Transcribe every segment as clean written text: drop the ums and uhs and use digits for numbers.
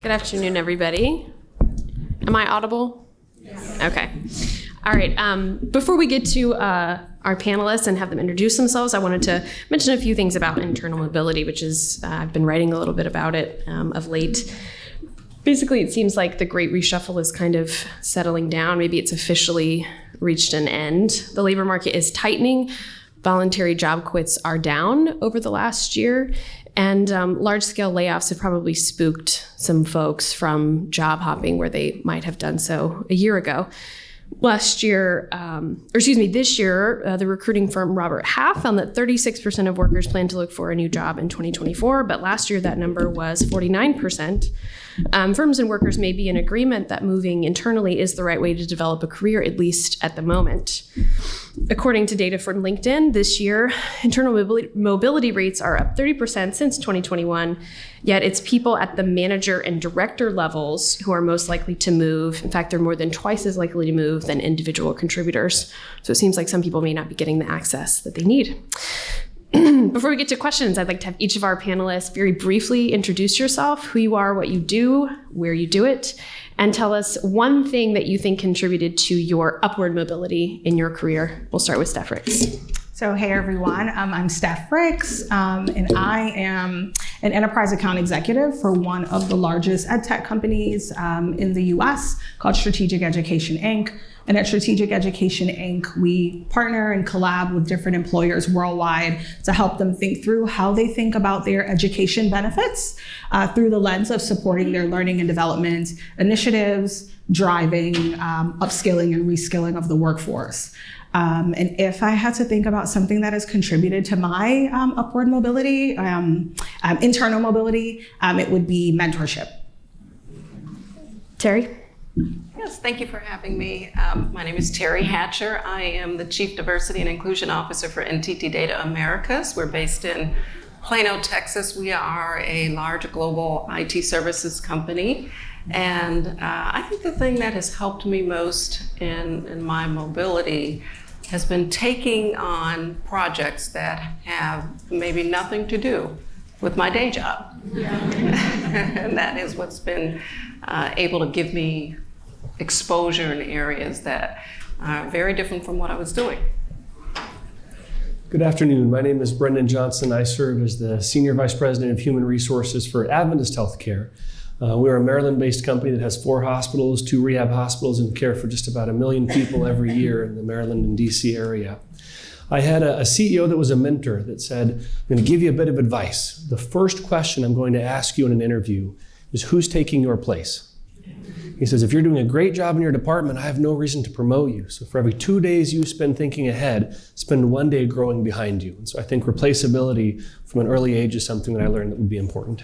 Good afternoon, everybody. Am I audible? Yes. Okay. All right. Before we get to our panelists and have them introduce themselves, I wanted to mention a few things about internal mobility, which is, I've been writing a little bit about it of late. Basically, it seems like the Great Reshuffle is kind of settling down. Maybe it's officially reached an end. The labor market is tightening. Voluntary job quits are down over the last year. And large-scale layoffs have probably spooked some folks from job hopping where they might have done so a year ago. This year, the recruiting firm Robert Half found that 36% of workers plan to look for a new job in 2024, but last year that number was 49%. Firms and workers may be in agreement that moving internally is the right way to develop a career, at least at the moment. According to data from LinkedIn, this year, internal mobility rates are up 30% since 2021, yet it's people at the manager and director levels who are most likely to move. In fact, they're more than twice as likely to move than individual contributors. So it seems like some people may not be getting the access that they need. Before we get to questions, I'd like to have each of our panelists very briefly introduce yourself, who you are, what you do, where you do it, and tell us one thing that you think contributed to your upward mobility in your career. We'll start with Steph Ricks. So hey everyone, I'm Steph Ricks, and I am an enterprise account executive for one of the largest ed tech companies in the US called Strategic Education, Inc. And at Strategic Education, Inc., we partner and collab with different employers worldwide to help them think through how they think about their education benefits through the lens of supporting their learning and development initiatives, driving upskilling and reskilling of the workforce. And if I had to think about something that has contributed to my upward mobility, internal mobility, it would be mentorship. Terry? Yes, thank you for having me. My name is Terry Hatcher. I am the Chief Diversity and Inclusion Officer for NTT Data Americas. We're based in Plano, Texas. We are a large global IT services company. And I think the thing that has helped me most in my mobility has been taking on projects that have maybe nothing to do with my day job. Yeah. And that is what's been able to give me exposure in areas that are very different from what I was doing. Good afternoon. My name is Brendan Johnson. I serve as the Senior Vice President of Human Resources for Adventist Healthcare. We're a Maryland-based company that has 4 hospitals, 2 rehab hospitals, and care for just about 1 million people every year in the Maryland and DC area. I had a CEO that was a mentor that said, I'm going to give you a bit of advice. The first question I'm going to ask you in an interview is, who's taking your place? He says, if you're doing a great job in your department, I have no reason to promote you. So for every 2 days you spend thinking ahead, spend 1 day growing behind you. And so I think replaceability from an early age is something that I learned that would be important.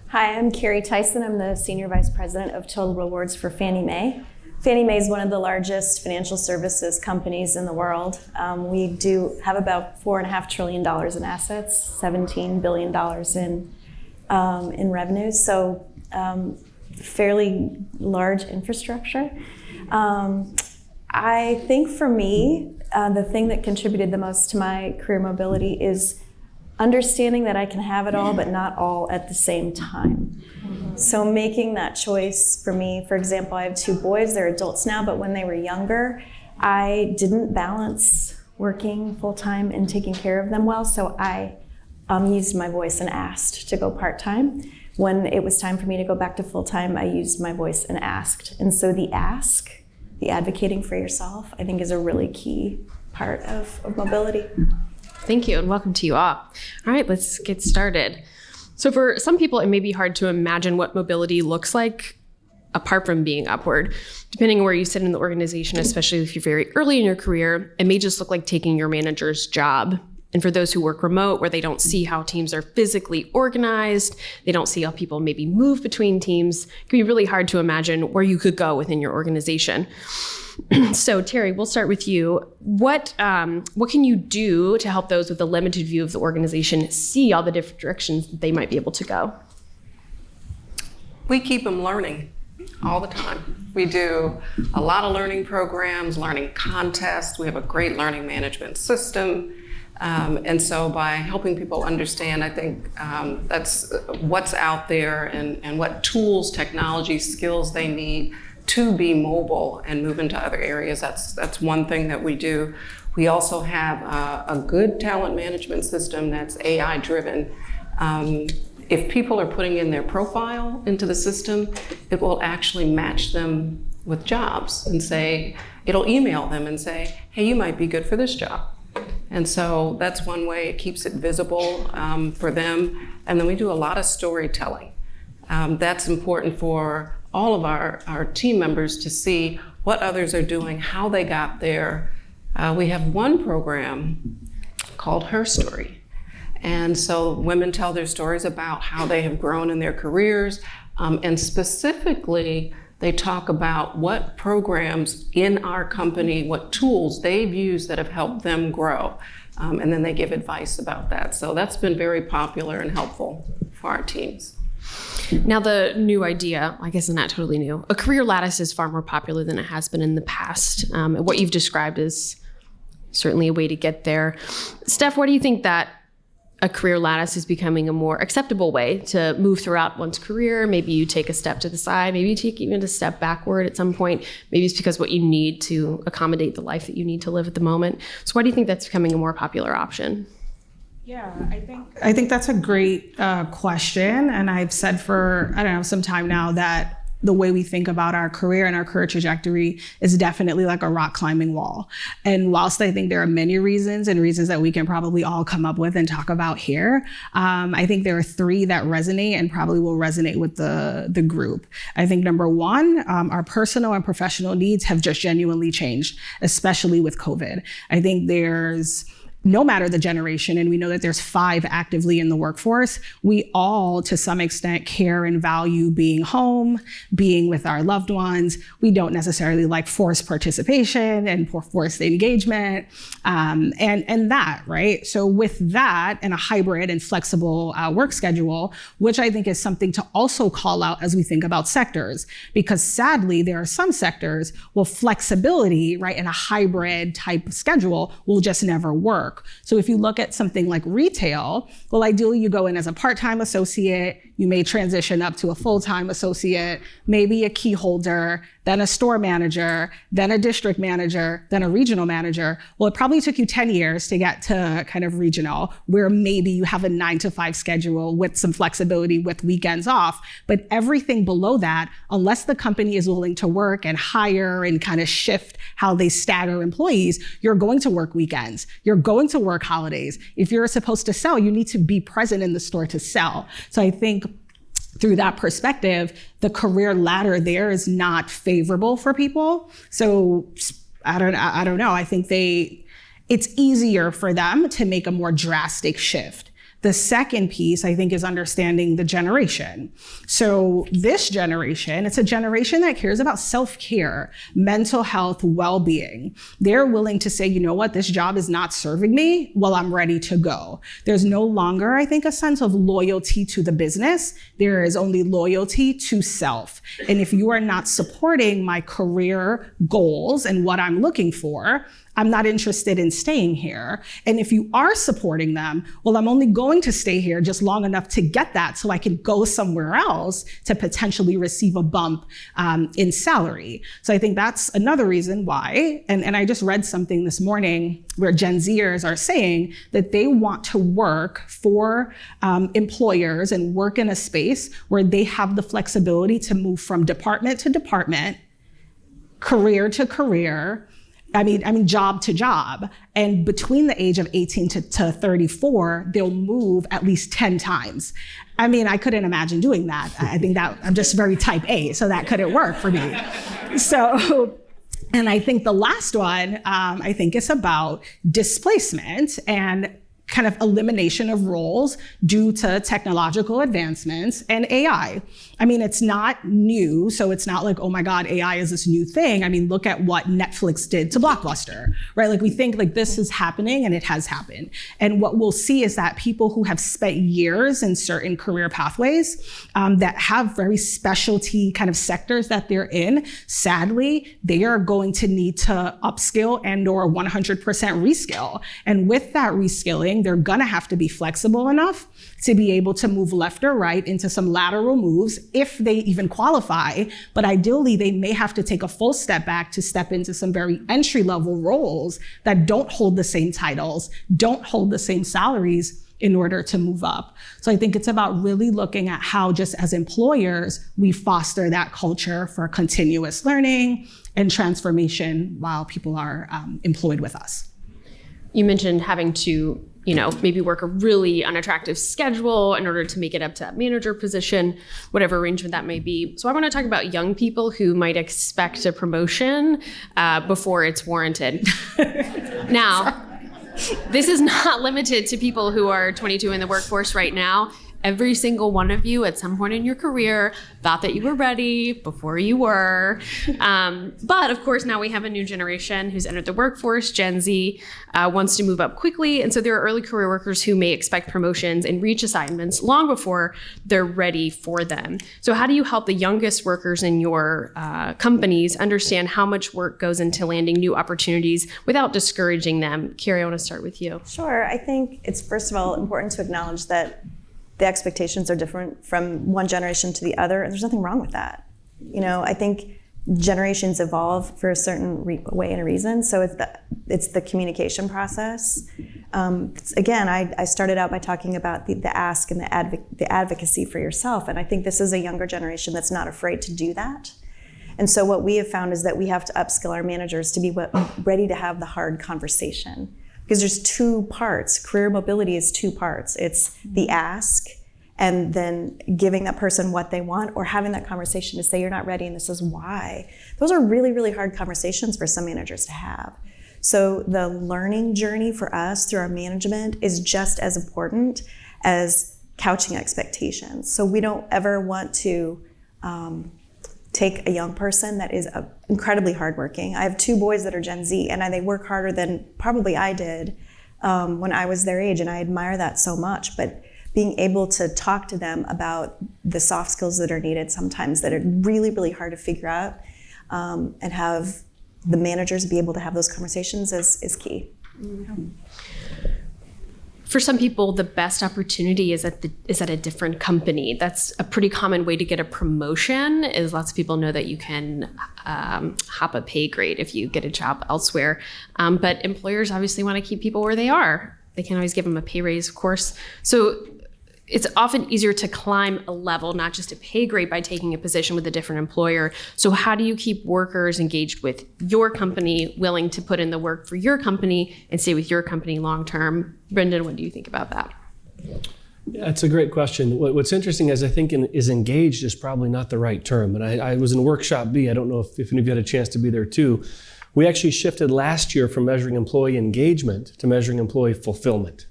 Hi, I'm Carrie Theisen. I'm the Senior Vice President of Total Rewards for Fannie Mae. Fannie Mae is one of the largest financial services companies in the world. We do have about $4.5 trillion in assets, $17 billion in revenues. So fairly large infrastructure. I think for me, the thing that contributed the most to my career mobility is understanding that I can have it all, but not all at the same time. Mm-hmm. So making that choice for me, for example, I have 2 boys, they're adults now, but when they were younger, I didn't balance working full-time and taking care of them well, so I used my voice and asked to go part-time. When it was time for me to go back to full-time, I used my voice and asked. And so the ask, the advocating for yourself, I think is a really key part of mobility. Thank you, and welcome to you all. All right, let's get started. So for some people, it may be hard to imagine what mobility looks like apart from being upward. Depending on where you sit in the organization, especially if you're very early in your career, it may just look like taking your manager's job. And for those who work remote, where they don't see how teams are physically organized, they don't see how people maybe move between teams, it can be really hard to imagine where you could go within your organization. So Terry, we'll start with you. What can you do to help those with a limited view of the organization see all the different directions that they might be able to go? We keep them learning all the time. We do a lot of learning programs, learning contests. We have a great learning management system. And so by helping people understand, I think that's what's out there and what tools, technology, skills they need to be mobile and move into other areas. That's one thing that we do. We also have a good talent management system that's AI driven. If people are putting in their profile into the system, it will actually match them with jobs and say, it'll email them and say, hey, you might be good for this job. And so that's one way it keeps it visible for them. And then we do a lot of storytelling. That's important for all of our team members to see what others are doing, how they got there. We have one program called Her Story. And so women tell their stories about how they have grown in their careers. And specifically, they talk about what programs in our company, what tools they've used that have helped them grow. And then they give advice about that. So that's been very popular and helpful for our teams. Now, the new idea, I guess it's not totally new. A career lattice is far more popular than it has been in the past. What you've described is certainly a way to get there. Steph, what do you think that a career lattice is becoming a more acceptable way to move throughout one's career? Maybe you take a step to the side, maybe you take even a step backward at some point. Maybe it's because what you need to accommodate the life that you need to live at the moment. So why do you think that's becoming a more popular option? Yeah, I think that's a great question. And I've said for, some time now that the way we think about our career and our career trajectory is definitely like a rock climbing wall. And whilst I think there are many reasons and reasons that we can probably all come up with and talk about here, I think there are three that resonate and probably will resonate with the group. I think number one, our personal and professional needs have just genuinely changed, especially with COVID. I think no matter the generation, and we know that there's 5 actively in the workforce, we all, to some extent, care and value being home, being with our loved ones. We don't necessarily like forced participation and forced engagement, and that, right? So with that and a hybrid and flexible work schedule, which I think is something to also call out as we think about sectors, because sadly, there are some sectors where flexibility, right, and a hybrid type schedule will just never work. So if you look at something like retail, well, ideally you go in as a part-time associate, you may transition up to a full-time associate, maybe a key holder, then a store manager, then a district manager, then a regional manager. Well, it probably took you 10 years to get to kind of regional, where maybe you have a 9-to-5 schedule with some flexibility with weekends off. But everything below that, unless the company is willing to work and hire and kind of shift how they stagger employees, you're going to work weekends. You're going to work holidays. If you're supposed to sell, you need to be present in the store to sell. So I think through that perspective, the career ladder there is not favorable for people. So I don't know. I think it's easier for them to make a more drastic shift. The second piece, I think, is understanding the generation. So this generation, it's a generation that cares about self-care, mental health, well-being. They're willing to say, you know what, this job is not serving me, well, I'm ready to go. There's no longer, I think, a sense of loyalty to the business. There is only loyalty to self. And if you are not supporting my career goals and what I'm looking for, I'm not interested in staying here. And if you are supporting them, well, I'm only going to stay here just long enough to get that so I can go somewhere else to potentially receive a bump in salary. So I think that's another reason why, and I just read something this morning where Gen Zers are saying that they want to work for employers and work in a space where they have the flexibility to move from department to department, career to career, job to job. And between the age of 18 to 34, they'll move at least 10 times. I couldn't imagine doing that. I think that I'm just very type A, so that couldn't work for me. So, and I think the last one, I think is about displacement and kind of elimination of roles due to technological advancements and AI. I mean, it's not new, so it's not like, oh my God, AI is this new thing. I mean, look at what Netflix did to Blockbuster, right? Like we think like this is happening, and it has happened. And what we'll see is that people who have spent years in certain career pathways that have very specialty kind of sectors that they're in, sadly, they are going to need to upskill and or 100% reskill. And with that reskilling, they're gonna have to be flexible enough to be able to move left or right into some lateral moves if they even qualify. But ideally, they may have to take a full step back to step into some very entry-level roles that don't hold the same titles, don't hold the same salaries in order to move up. So I think it's about really looking at how, just as employers, we foster that culture for continuous learning and transformation while people are employed with us. You mentioned having to, maybe work a really unattractive schedule in order to make it up to that manager position, whatever arrangement that may be. So I want to talk about young people who might expect a promotion before it's warranted. Now, this is not limited to people who are 22 in the workforce right now. Every single one of you at some point in your career thought that you were ready before you were. But of course, now we have a new generation who's entered the workforce. Gen Z wants to move up quickly. And so there are early career workers who may expect promotions and reach assignments long before they're ready for them. So how do you help the youngest workers in your companies understand how much work goes into landing new opportunities without discouraging them? Carrie, I want to start with you. Sure. I think it's, first of all, important to acknowledge that the expectations are different from one generation to the other, and there's nothing wrong with that. I think generations evolve for a certain way and a reason, so it's the communication process. Again, I started out by talking about the ask and the advocacy for yourself, and I think this is a younger generation that's not afraid to do that. And so what we have found is that we have to upskill our managers to be ready to have the hard conversation. Because there's two parts. Career mobility is two parts. It's the ask, and then giving that person what they want, or having that conversation to say, you're not ready and this is why. Those are really, really hard conversations for some managers to have. So the learning journey for us through our management is just as important as couching expectations. So we don't ever want to take a young person that is incredibly hardworking. I have two boys that are Gen Z, and they work harder than probably I did when I was their age, and I admire that so much. But being able to talk to them about the soft skills that are needed sometimes that are really, really hard to figure out, and have the managers be able to have those conversations is key. Mm-hmm. For some people, the best opportunity is at a different company. That's a pretty common way to get a promotion, is lots of people know that you can hop a pay grade if you get a job elsewhere. But employers obviously want to keep people where they are. They can't always give them a pay raise, of course. So it's often easier to climb a level, not just a pay grade, by taking a position with a different employer. So how do you keep workers engaged with your company, willing to put in the work for your company and stay with your company long term? Brendan, what do you think about that? Yeah, it's a great question. What's interesting is I think is engaged is probably not the right term. And I was in workshop B. I don't know if any of you had a chance to be there too. We actually shifted last year from measuring employee engagement to measuring employee fulfillment.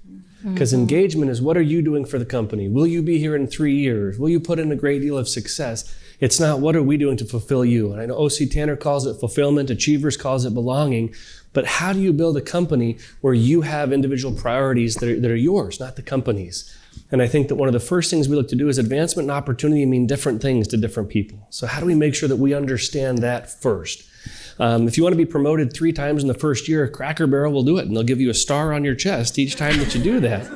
Because engagement is, what are you doing for the company? Will you be here in 3 years? Will you put in a great deal of success? It's not, what are we doing to fulfill you? And I know O.C. Tanner calls it fulfillment, Achievers calls it belonging. But how do you build a company where you have individual priorities that are yours, not the company's? And I think that one of the first things we look to do is advancement and opportunity mean different things to different people. So how do we make sure that we understand that first? If you want to be promoted 3 times in the first year, Cracker Barrel will do it, and they'll give you a star on your chest each time that you do that.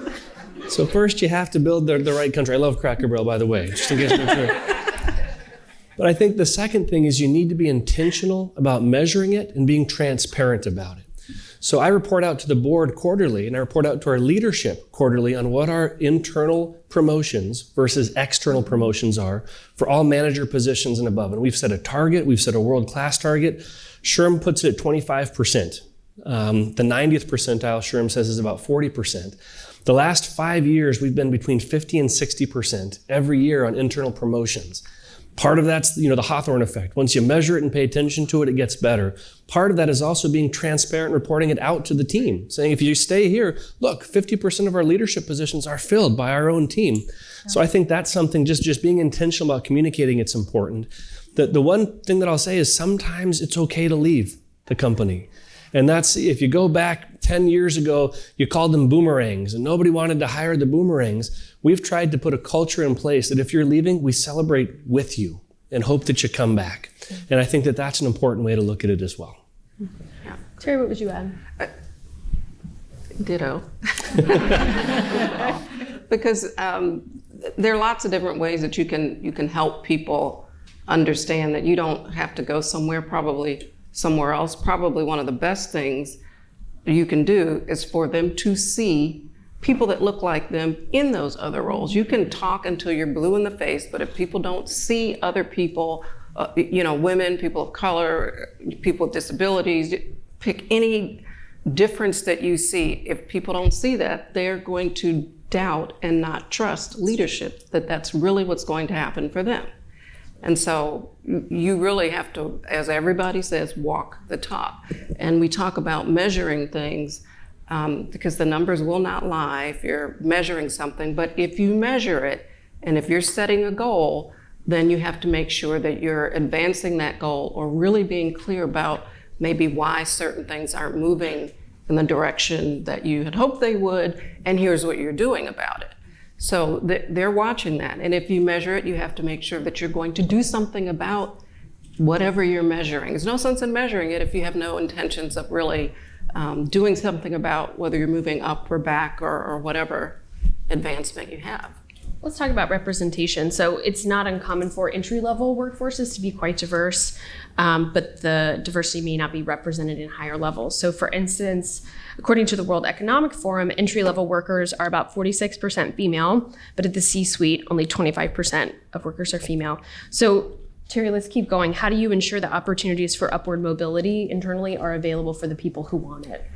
So first you have to build the right country. I love Cracker Barrel, by the way, just in case you're sure. But I think the second thing is you need to be intentional about measuring it and being transparent about it. So I report out to the board quarterly, and I report out to our leadership quarterly on what our internal promotions versus external promotions are for all manager positions and above. And we've set a target, we've set a world-class target. SHRM puts it at 25%. The 90th percentile, SHRM says, is about 40%. The last 5 years, we've been between 50 and 60% every year on internal promotions. Part of that's, the Hawthorne effect. Once you measure it and pay attention to it, it gets better. Part of that is also being transparent and reporting it out to the team, saying if you stay here, look, 50% of our leadership positions are filled by our own team. Yeah. So I think that's something, just being intentional about communicating, it's important. The one thing that I'll say is sometimes it's okay to leave the company. And that's, if you go back 10 years ago, you called them boomerangs and nobody wanted to hire the boomerangs. We've tried to put a culture in place that if you're leaving, we celebrate with you and hope that you come back. And I think that that's an important way to look at it as well. Yeah. Terry, what would you add? Ditto. Because there are lots of different ways that you can help people understand that you don't have to go somewhere else. Probably one of the best things you can do is for them to see people that look like them in those other roles. You can talk until you're blue in the face, but if people don't see other people, women, people of color, people with disabilities, pick any difference that you see. If people don't see that, they're going to doubt and not trust leadership, that's really what's going to happen for them. And so you really have to, as everybody says, walk the talk. And we talk about measuring things because the numbers will not lie if you're measuring something. But if you measure it and if you're setting a goal, then you have to make sure that you're advancing that goal or really being clear about maybe why certain things aren't moving in the direction that you had hoped they would, and here's what you're doing about it. So they're watching that. And if you measure it, you have to make sure that you're going to do something about whatever you're measuring. There's no sense in measuring it if you have no intentions of really doing something about whether you're moving up or back or whatever advancement you have. Let's talk about representation. So it's not uncommon for entry-level workforces to be quite diverse, but the diversity may not be represented in higher levels. So for instance, according to the World Economic Forum, entry-level workers are about 46% female, but at the C-suite, only 25% of workers are female. So Terry, let's keep going. How do you ensure that opportunities for upward mobility internally are available for the people who want it?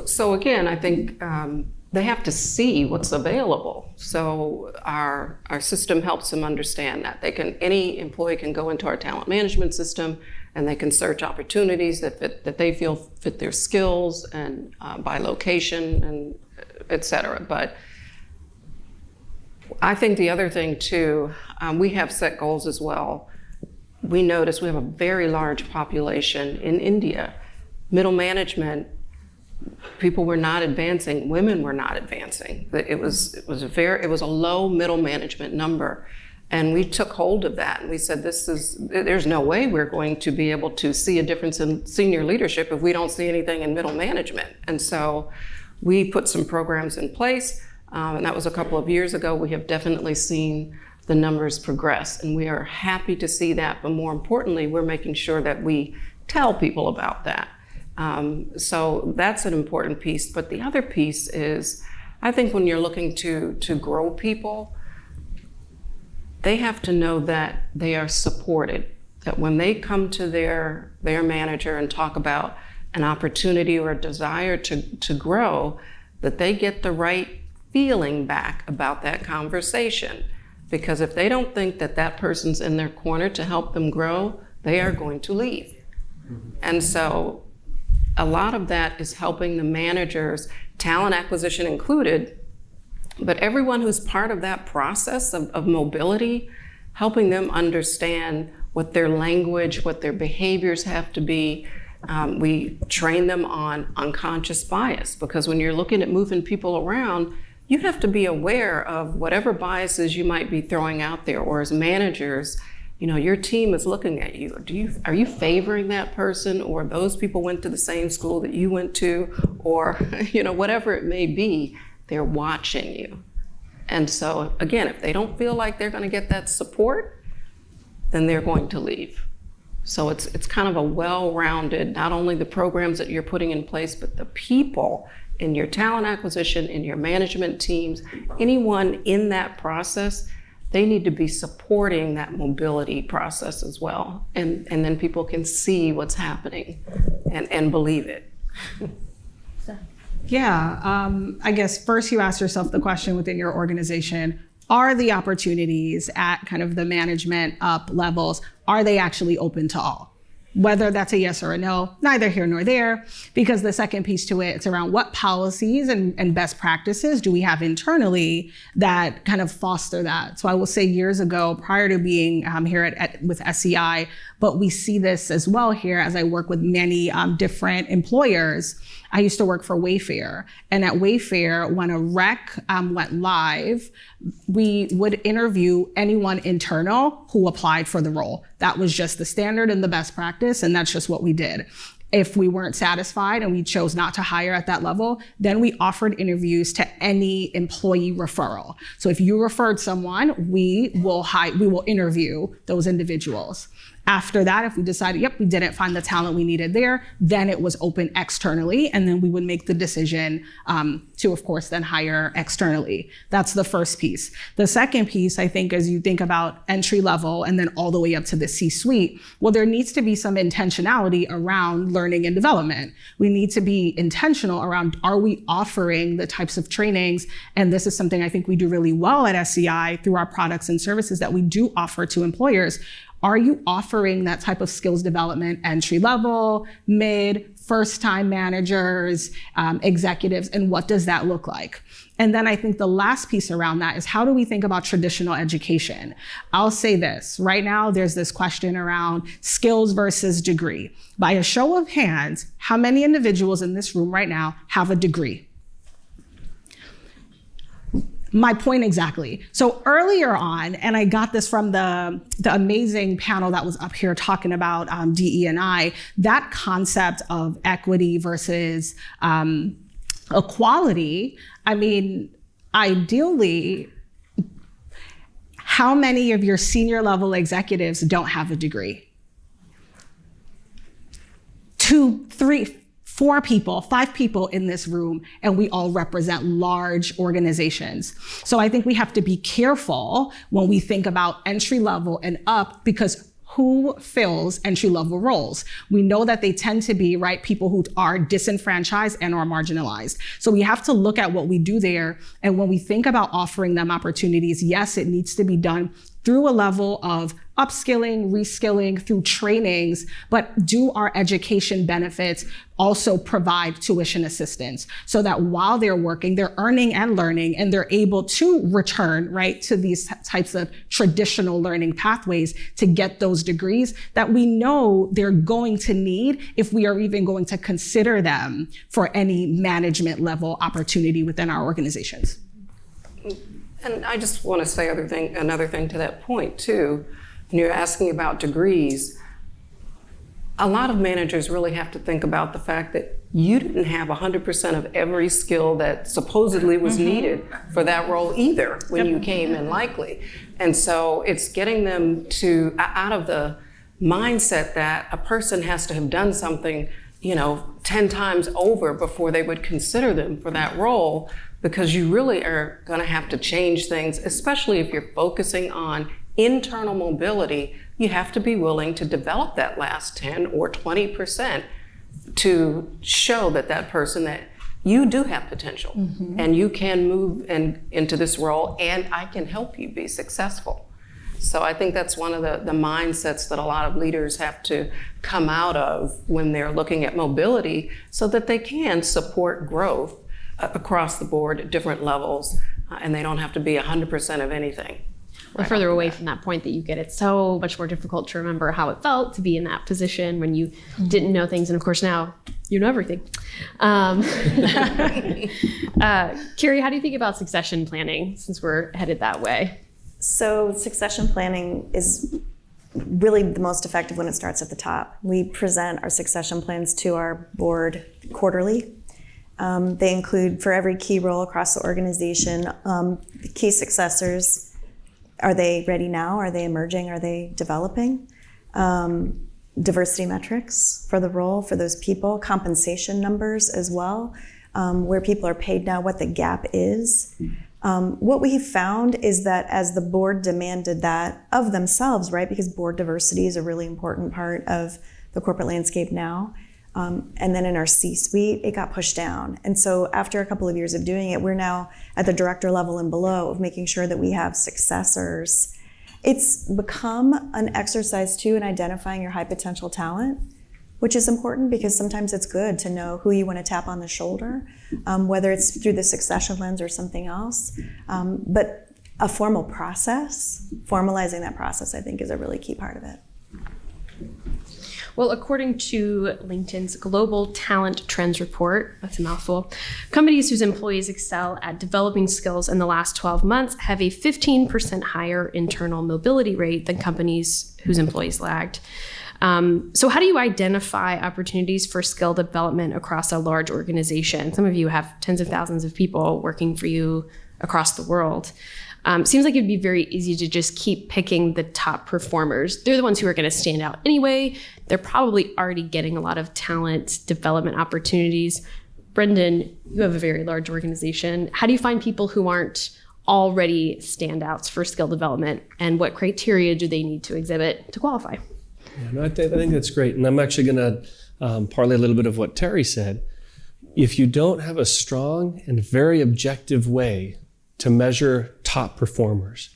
So again, I think they have to see what's available. So our system helps them understand that. Any employee can go into our talent management system and they can search opportunities that they feel fit their skills and by location and et cetera. But I think the other thing too, we have set goals as well. We notice we have a very large population in India. Middle management, people were not advancing, women were not advancing. It was a low middle management number. And we took hold of that and we said, there's no way we're going to be able to see a difference in senior leadership if we don't see anything in middle management. And so we put some programs in place, and that was a couple of years ago. We have definitely seen the numbers progress, and we are happy to see that. But more importantly, we're making sure that we tell people about that. So that's an important piece. But the other piece is, I think when you're looking to grow people, they have to know that they are supported, that when they come to their manager and talk about an opportunity or a desire to grow, that they get the right feeling back about that conversation. Because if they don't think that that person's in their corner to help them grow, they are going to leave. And so a lot of that is helping the managers, talent acquisition included, but everyone who's part of that process of mobility, helping them understand what their language, what their behaviors have to be. We train them on unconscious bias, because when you're looking at moving people around, you have to be aware of whatever biases you might be throwing out there, or as managers, your team is looking at you. Are you favoring that person, or those people went to the same school that you went to, or whatever it may be, they're watching you. And so again, if they don't feel like they're going to get that support, then they're going to leave. So it's kind of a well-rounded, not only the programs that you're putting in place, but the people in your talent acquisition, in your management teams, anyone in that process, they need to be supporting that mobility process as well. And then people can see what's happening and believe it. Yeah, I guess first you ask yourself the question within your organization, are the opportunities at kind of the management up levels, are they actually open to all? Whether that's a yes or a no, neither here nor there, because the second piece to it, it's around what policies and best practices do we have internally that kind of foster that. So I will say years ago, prior to being here with SEI, but we see this as well here as I work with many different employers. I used to work for Wayfair, and at Wayfair, when a rec went live, we would interview anyone internal who applied for the role. That was just the standard and the best practice, and that's just what we did. If we weren't satisfied and we chose not to hire at that level, then we offered interviews to any employee referral. So if you referred someone, we will interview those individuals. After that, if we decided, yep, we didn't find the talent we needed there, then it was open externally, and then we would make the decision to, of course, then hire externally. That's the first piece. The second piece, I think, as you think about entry level and then all the way up to the C-suite, well, there needs to be some intentionality around learning and development. We need to be intentional around, are we offering the types of trainings? And this is something I think we do really well at SEI through our products and services that we do offer to employers. Are you offering that type of skills development entry level, mid, first time managers, executives, and what does that look like? And then I think the last piece around that is, how do we think about traditional education? I'll say this, right now there's this question around skills versus degree. By a show of hands, how many individuals in this room right now have a degree? My point exactly. So earlier on, and I got this from the amazing panel that was up here talking about DE&I, that concept of equity versus equality, I mean, ideally, how many of your senior level executives don't have a degree? 2, 3, 4 people, 5 people in this room, and we all represent large organizations. So I think we have to be careful when we think about entry level and up, because who fills entry level roles? We know that they tend to be, right, people who are disenfranchised and are marginalized. So we have to look at what we do there. And when we think about offering them opportunities, yes, it needs to be done through a level of upskilling, reskilling, through trainings, but do our education benefits also provide tuition assistance so that while they're working, they're earning and learning, and they're able to return, right, to these types of traditional learning pathways to get those degrees that we know they're going to need if we are even going to consider them for any management level opportunity within our organizations. And I just want to say another thing to that point too. When you're asking about degrees, a lot of managers really have to think about the fact that you didn't have 100% of every skill that supposedly was needed for that role either when you came in, likely. And so it's getting them to out of the mindset that a person has to have done something, 10 times over before they would consider them for that role, because you really are going to have to change things, especially if you're focusing on internal mobility. You have to be willing to develop that last 10 or 20% to show that person that you do have potential and you can move into this role, and I can help you be successful. So I think that's one of the mindsets that a lot of leaders have to come out of when they're looking at mobility, so that they can support growth across the board at different levels, and they don't have to be 100% of anything. We're further away from that point that you get. It's so much more difficult to remember how it felt to be in that position when you didn't know things. And of course now you know everything. Carrie, how do you think about succession planning since we're headed that way? So succession planning is really the most effective when it starts at the top. We present our succession plans to our board quarterly. They include, for every key role across the organization, key successors. Are they ready now? Are they emerging? Are they developing? Diversity metrics for the role, for those people, compensation numbers as well, where people are paid now, what the gap is. What we found is that as the board demanded that of themselves, right, because board diversity is a really important part of the corporate landscape now, And then in our C-suite, it got pushed down. And so after a couple of years of doing it, we're now at the director level and below of making sure that we have successors. It's become an exercise too in identifying your high potential talent, which is important because sometimes it's good to know who you want to tap on the shoulder, whether it's through the succession lens or something else. But a formal process, formalizing that process, I think is a really key part of it. Well, according to LinkedIn's Global Talent Trends Report, that's a mouthful, companies whose employees excel at developing skills in the last 12 months have a 15% higher internal mobility rate than companies whose employees lagged. So how do you identify opportunities for skill development across a large organization? Some of you have tens of thousands of people working for you across the world. Seems like it'd be very easy to just keep picking the top performers. They're the ones who are going to stand out anyway. They're probably already getting a lot of talent development opportunities. Brendan, you have a very large organization. How do you find people who aren't already standouts for skill development, and what criteria do they need to exhibit to qualify? Yeah, no, I think that's great. And I'm actually going to parlay a little bit of what Terry said. If you don't have a strong and very objective way to measure top performers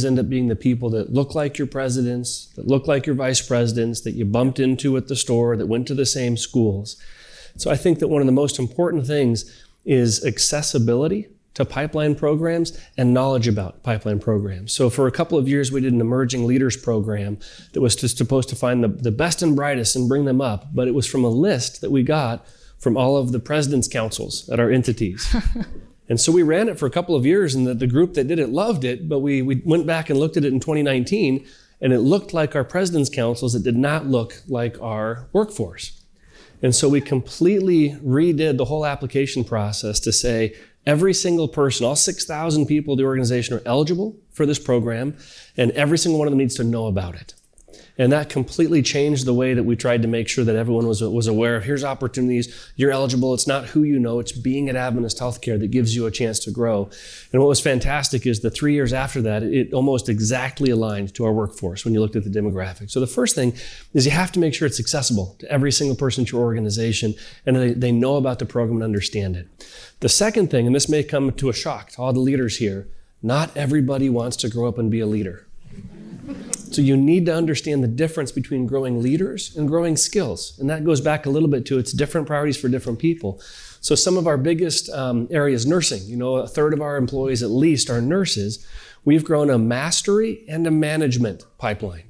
end up being the people that look like your presidents, that look like your vice presidents, that you bumped into at the store, that went to the same schools. So I think that one of the most important things is accessibility to pipeline programs and knowledge about pipeline programs. So for a couple of years, we did an emerging leaders program that was just supposed to find the best and brightest and bring them up. But it was from a list that we got from all of the president's councils at our entities. And so we ran it for a couple of years, and the group that did it loved it, but we went back and looked at it in 2019, and it looked like our president's councils. It did not look like our workforce. And so we completely redid the whole application process to say every single person, all 6,000 people in the organization are eligible for this program, and every single one of them needs to know about it. And that completely changed the way that we tried to make sure that everyone was aware of, here's opportunities, you're eligible. It's not who you know, it's being at Adventist Healthcare that gives you a chance to grow. And what was fantastic is the 3 years after that, it almost exactly aligned to our workforce when you looked at the demographics. So the first thing is you have to make sure it's accessible to every single person at your organization, and they know about the program and understand it. The second thing, and this may come to a shock to all the leaders here, not everybody wants to grow up and be a leader. So you need to understand the difference between growing leaders and growing skills. And that goes back a little bit to it's different priorities for different people. So some of our biggest areas, nursing, a third of our employees at least are nurses. We've grown a mastery and a management pipeline.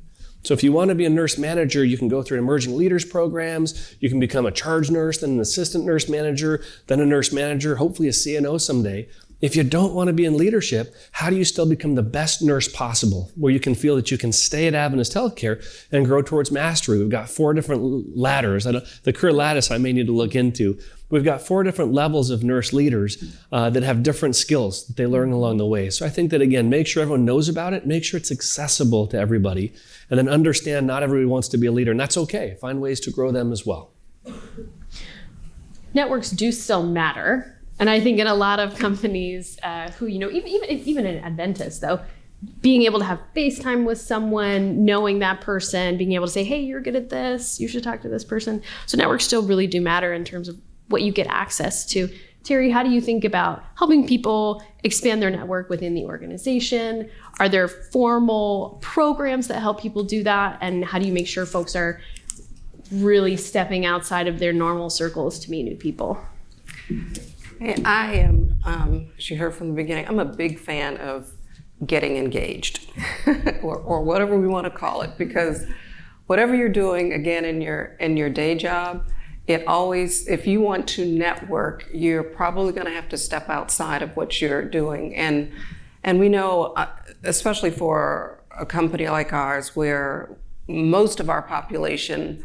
So if you want to be a nurse manager, you can go through emerging leaders programs. You can become a charge nurse, then an assistant nurse manager, then a nurse manager, hopefully a CNO someday. If you don't want to be in leadership, how do you still become the best nurse possible, where you can feel that you can stay at Adventist Healthcare and grow towards mastery? We've got 4 different ladders. The career lattice I may need to look into. We've got 4 different levels of nurse leaders that have different skills that they learn along the way. So I think that, again, make sure everyone knows about it, make sure it's accessible to everybody, and then understand not everybody wants to be a leader, and that's okay. Find ways to grow them as well. Networks do still matter. And I think in a lot of companies who, even in Adventist, though, being able to have FaceTime with someone, knowing that person, being able to say, hey, you're good at this, you should talk to this person. So networks still really do matter in terms of what you get access to. Terry, how do you think about helping people expand their network within the organization? Are there formal programs that help people do that? And how do you make sure folks are really stepping outside of their normal circles to meet new people? I am, as you heard from the beginning, I'm a big fan of getting engaged or whatever we want to call it, because whatever you're doing, again, in your day job, it always, if you want to network, you're probably going to have to step outside of what you're doing. And we know, especially for a company like ours, where most of our population,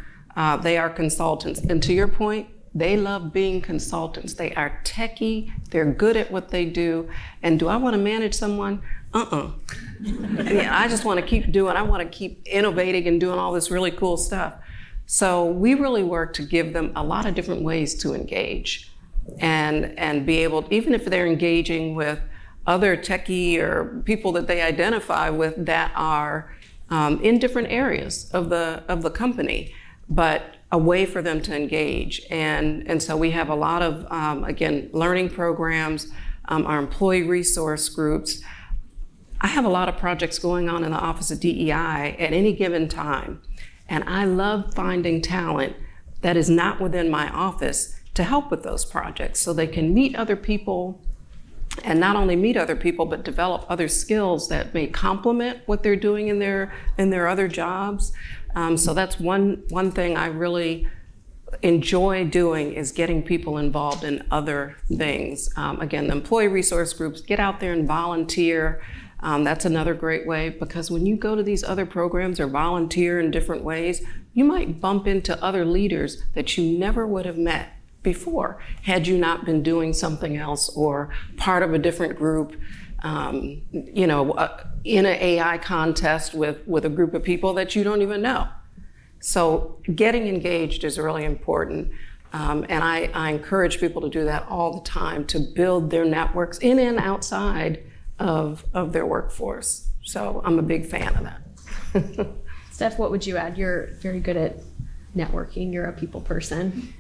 they are consultants. And to your point, they love being consultants. They are techie. They're good at what they do. And do I want to manage someone? Yeah, I just want to keep doing. I want to keep innovating and doing all this really cool stuff. So we really work to give them a lot of different ways to engage and be able, even if they're engaging with other techie or people that they identify with that are in different areas of the company. but a way for them to engage. And so we have a lot of, again, learning programs, our employee resource groups. I have a lot of projects going on in the Office of DEI at any given time. And I love finding talent that is not within my office to help with those projects so they can meet other people, and not only meet other people, but develop other skills that may complement what they're doing in their other jobs. So that's one thing I really enjoy doing, is getting people involved in other things. Again, the employee resource groups, get out there and volunteer. That's another great way, because when you go to these other programs or volunteer in different ways, you might bump into other leaders that you never would have met before had you not been doing something else or part of a different group, in an AI contest with a group of people that you don't even know. So getting engaged is really important. And I encourage people to do that all the time, to build their networks in and outside of their workforce. So I'm a big fan of that. Steph, what would you add? You're very good at networking. You're a people person.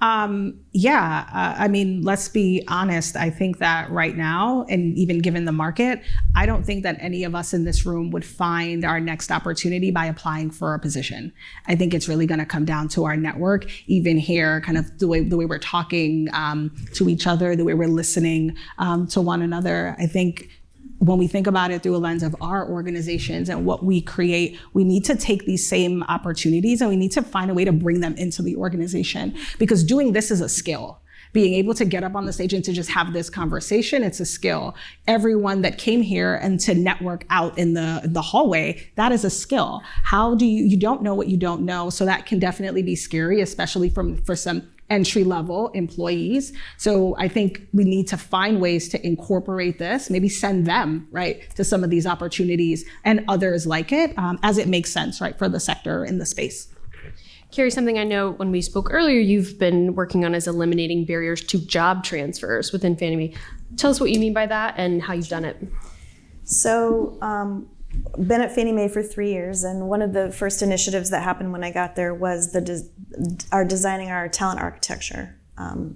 I mean, let's be honest. I think that right now, and even given the market, I don't think that any of us in this room would find our next opportunity by applying for a position. I think it's really going to come down to our network, even here, kind of the way we're talking to each other, the way we're listening to one another. I think when we think about it through a lens of our organizations and what we create, we need to take these same opportunities and we need to find a way to bring them into the organization, because doing this is a skill. Being able to get up on the stage and to just have this conversation, it's a skill. Everyone that came here and to network out in the hallway, that is a skill. How do you don't know what you don't know, so that can definitely be scary, especially for some entry-level employees. So I think we need to find ways to incorporate this, maybe send them, right, to some of these opportunities and others like it, as it makes sense, right, for the sector and the space. Carrie, something I know when we spoke earlier, you've been working on is eliminating barriers to job transfers within Fannie. Tell us what you mean by that and how you've done it. So, been at Fannie Mae for 3 years, and one of the first initiatives that happened when I got there was designing our talent architecture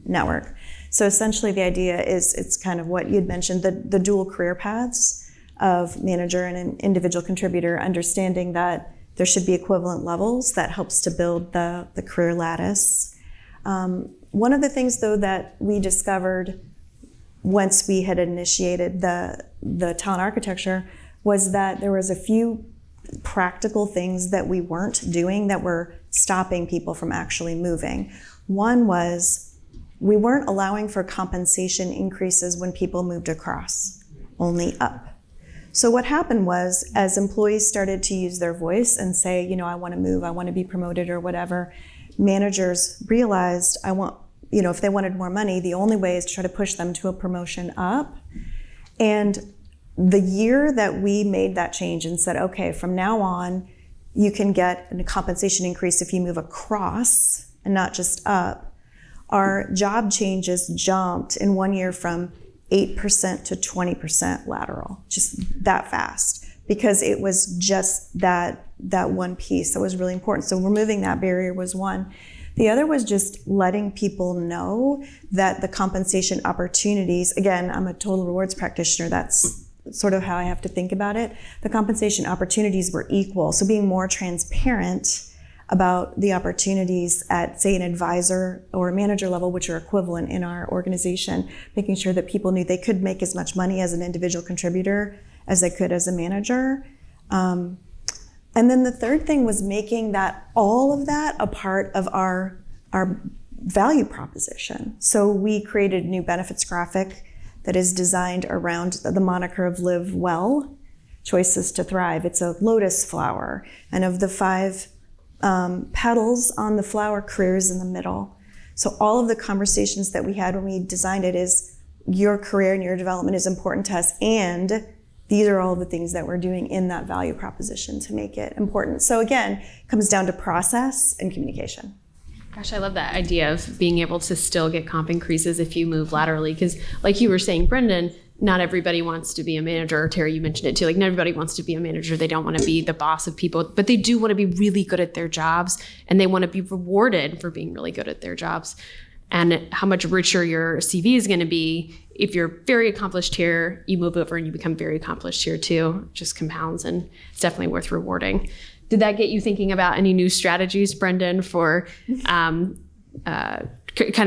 network. So essentially the idea is, it's kind of what you'd mentioned, the dual career paths of manager and an individual contributor, understanding that there should be equivalent levels. That helps to build the career lattice. One of the things, though, that we discovered once we had initiated the talent architecture was that there was a few practical things that we weren't doing that were stopping people from actually moving. One was we weren't allowing for compensation increases when people moved across, only up. So what happened was, as employees started to use their voice and say, I want to move, I want to be promoted or whatever, managers realized if they wanted more money, the only way is to try to push them to a promotion up. And the year that we made that change and said, okay, from now on, you can get a compensation increase if you move across and not just up, our job changes jumped in 1 year from 8% to 20% lateral, just that fast, because it was just that one piece that was really important. So removing that barrier was one. The other was just letting people know that the compensation opportunities, again, I'm a total rewards practitioner, that's sort of how I have to think about it. The compensation opportunities were equal. So being more transparent about the opportunities at, say, an advisor or a manager level, which are equivalent in our organization, making sure that people knew they could make as much money as an individual contributor as they could as a manager. And then the third thing was making all of that a part of our value proposition. So we created a new benefits graphic that is designed around the moniker of Live Well, Choices to Thrive. It's a lotus flower, and of the 5 petals on the flower, career is in the middle. So all of the conversations that we had when we designed it is, your career and your development is important to us, and these are all the things that we're doing in that value proposition to make it important. So again, it comes down to process and communication. Gosh, I love that idea of being able to still get comp increases if you move laterally, because like you were saying, Brendan, not everybody wants to be a manager. Terry, you mentioned it too. Like, not everybody wants to be a manager. They don't want to be the boss of people, but they do want to be really good at their jobs, and they want to be rewarded for being really good at their jobs. And how much richer your CV is going to be if you're very accomplished here, you move over and you become very accomplished here too. It just compounds, and it's definitely worth rewarding. Did that get you thinking about any new strategies, Brendan, for kind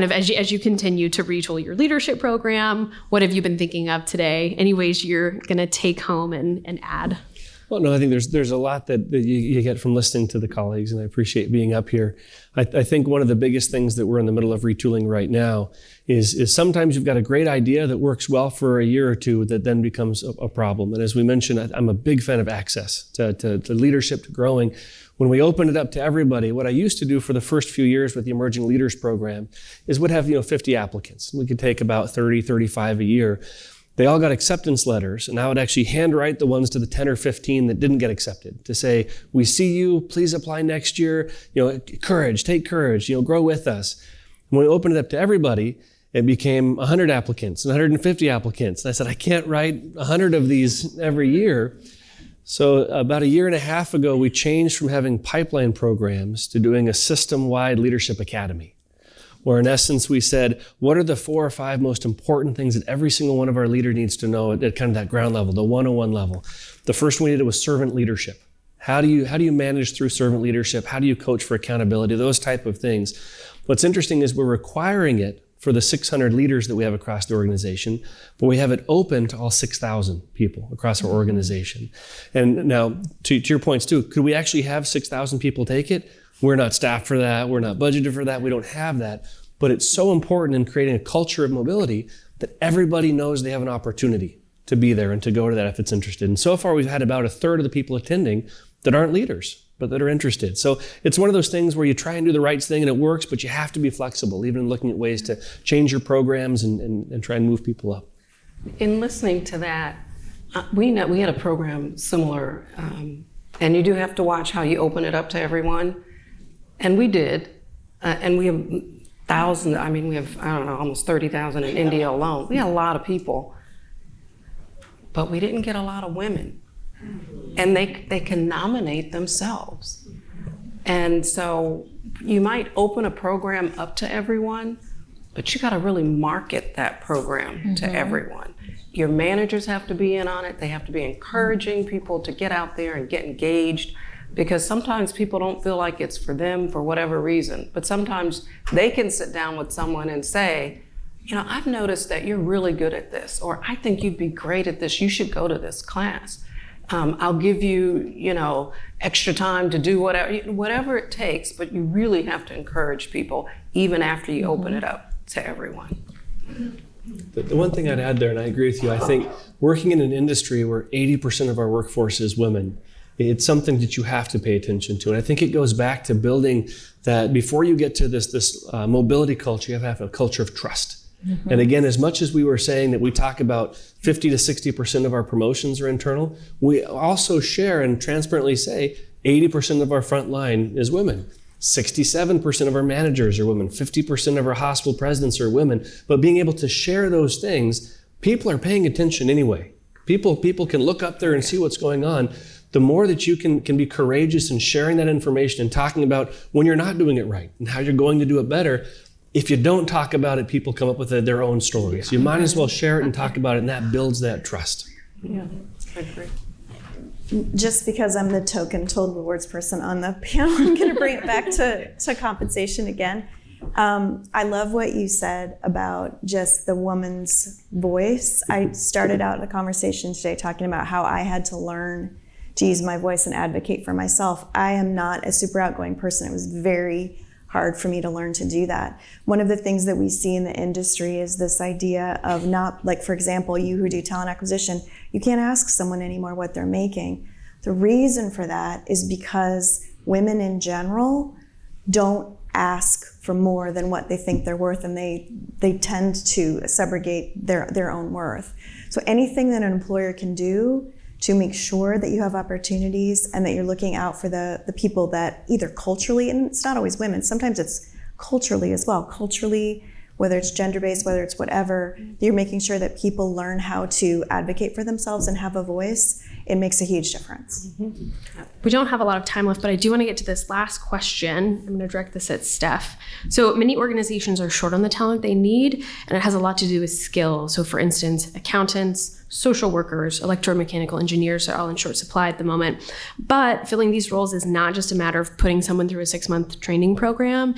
of as you continue to retool your leadership program? What have you been thinking of today? Any ways you're going to take home and add? Well, no, I think there's a lot that you get from listening to the colleagues, and I appreciate being up here. I think one of the biggest things that we're in the middle of retooling right now is sometimes you've got a great idea that works well for a year or two that then becomes a problem. And as we mentioned, I'm a big fan of access to leadership, to growing. When we opened it up to everybody, what I used to do for the first few years with the Emerging Leaders Program is would have 50 applicants. We could take about 30, 35 a year. They all got acceptance letters, and I would actually handwrite the ones to the 10 or 15 that didn't get accepted to say, we see you, please apply next year, courage, take courage, grow with us. When we opened it up to everybody, it became 100 applicants and 150 applicants. And I said, I can't write 100 of these every year. So about a year and a half ago, we changed from having pipeline programs to doing a system-wide leadership academy, where in essence we said, what are the 4 or 5 most important things that every single one of our leader needs to know at kind of that ground level, the 101 level. The first one we did was servant leadership. How do you manage through servant leadership? How do you coach for accountability? Those type of things. What's interesting is we're requiring it for the 600 leaders that we have across the organization, but we have it open to all 6,000 people across our organization. And now, to your points too, could we actually have 6,000 people take it? We're not staffed for that. We're not budgeted for that. We don't have that. But it's so important in creating a culture of mobility that everybody knows they have an opportunity to be there and to go to that if it's interested. And so far, we've had about a third of the people attending that aren't leaders, but that are interested. So it's one of those things where you try and do the right thing and it works, but you have to be flexible, even in looking at ways to change your programs and try and move people up. In listening to that, we had a program similar, and you do have to watch how you open it up to everyone. And we did, and we have thousands, we have, almost 30,000 in India alone. We had a lot of people, but we didn't get a lot of women. And they can nominate themselves. And so you might open a program up to everyone, but you gotta really market that program to everyone. Your managers have to be in on it. They have to be encouraging people to get out there and get engaged, because sometimes people don't feel like it's for them for whatever reason. But sometimes they can sit down with someone and say, I've noticed that you're really good at this, or I think you'd be great at this. You should go to this class. I'll give you, extra time to do whatever it takes, but you really have to encourage people even after you open it up to everyone. The one thing I'd add there, and I agree with you, I think working in an industry where 80% of our workforce is women, it's something that you have to pay attention to. And I think it goes back to building that before you get to this mobility culture, you have to have a culture of trust. And again, as much as we were saying that we talk about 50 to 60% of our promotions are internal, we also share and transparently say 80% of our front line is women. 67% of our managers are women. 50% of our hospital presidents are women. But being able to share those things, people are paying attention anyway. People can look up there and see what's going on. The more that you can be courageous in sharing that information and talking about when you're not doing it right and how you're going to do it better. If you don't talk about it, people come up with their own stories. You might as well share it and talk about it, and that builds that trust. Yeah, I agree. Just because I'm the token total rewards person on the panel, I'm going to bring it back to compensation again. I love what you said about just the woman's voice. I started out the conversation today talking about how I had to learn to use my voice and advocate for myself. I am not a super outgoing person. It was very hard for me to learn to do that. One of the things that we see in the industry is this idea of not, like, for example, you who do talent acquisition, you can't ask someone anymore what they're making. The reason for that is because women in general don't ask for more than what they think they're worth, and they tend to subrogate their own worth. So anything that an employer can do to make sure that you have opportunities and that you're looking out for the people that either culturally, and it's not always women, sometimes it's culturally as well, culturally whether it's gender-based, whether it's whatever, you're making sure that people learn how to advocate for themselves and have a voice. It makes a huge difference. We don't have a lot of time left, but I do want to get to this last question. I'm going to direct this at Steph. So many organizations are short on the talent they need, and it has a lot to do with skill. So for instance, accountants, social workers, electromechanical engineers are all in short supply at the moment. But filling these roles is not just a matter of putting someone through a 6-month training program.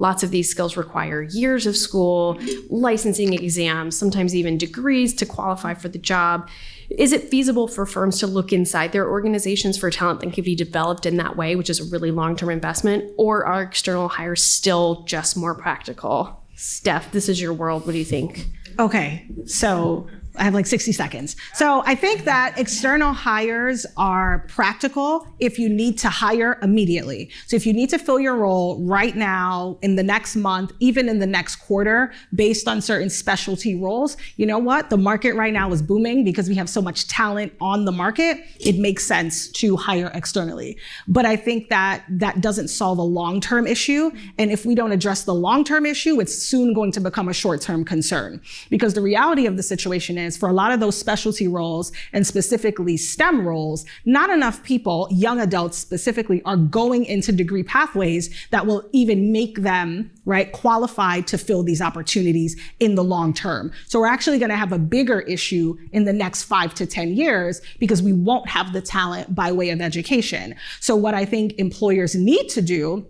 Lots of these skills require years of school, licensing exams, sometimes even degrees to qualify for the job. Is it feasible for firms to look inside their organizations for talent that can be developed in that way, which is a really long-term investment, or are external hires still just more practical? Steph, this is your world. What do you think? Okay, so I have like 60 seconds. So I think that external hires are practical if you need to hire immediately. So if you need to fill your role right now, in the next month, even in the next quarter, based on certain specialty roles, you know what? The market right now is booming because we have so much talent on the market. It makes sense to hire externally. But I think that that doesn't solve a long-term issue. And if we don't address the long-term issue, it's soon going to become a short-term concern. Because the reality of the situation is, for a lot of those specialty roles, and specifically STEM roles, not enough people, young adults specifically, are going into degree pathways that will even make them, right, qualified to fill these opportunities in the long term. So we're actually going to have a bigger issue in the next 5 to 10 years because we won't have the talent by way of education. So what I think employers need to do,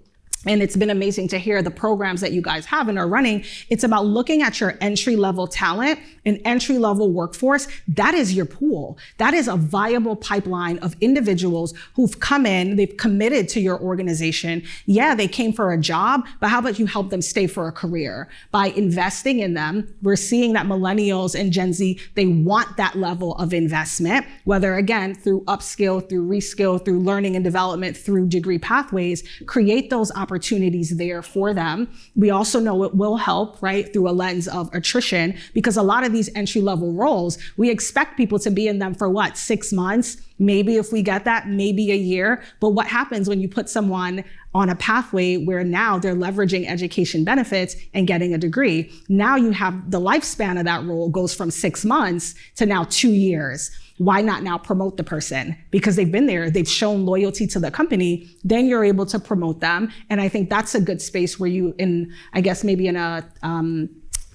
and it's been amazing to hear the programs that you guys have and are running, it's about looking at your entry-level talent and entry-level workforce. That is your pool. That is a viable pipeline of individuals who've come in, they've committed to your organization. Yeah, they came for a job, but how about you help them stay for a career? By investing in them, we're seeing that millennials and Gen Z, they want that level of investment, whether again, through upskill, through reskill, through learning and development, through degree pathways, create those opportunities there for them. We also know it will help, right, through a lens of attrition, because a lot of these entry-level roles, we expect people to be in them for what, 6 months? Maybe if we get that, maybe a year. But what happens when you put someone on a pathway where now they're leveraging education benefits and getting a degree? Now you have the lifespan of that role goes from 6 months to now 2 years. Why not now promote the person? Because they've been there, they've shown loyalty to the company, then you're able to promote them. And I think that's a good space where you, in, I guess maybe in a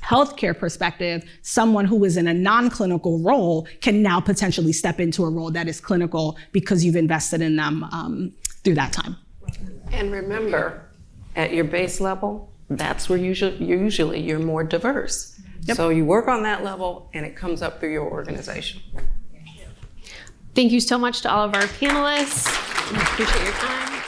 healthcare perspective, someone who is in a non-clinical role can now potentially step into a role that is clinical because you've invested in them through that time. And remember, at your base level, that's where usually you're more diverse. Yep. So you work on that level and it comes up through your organization. Thank you so much to all of our panelists. I appreciate your time.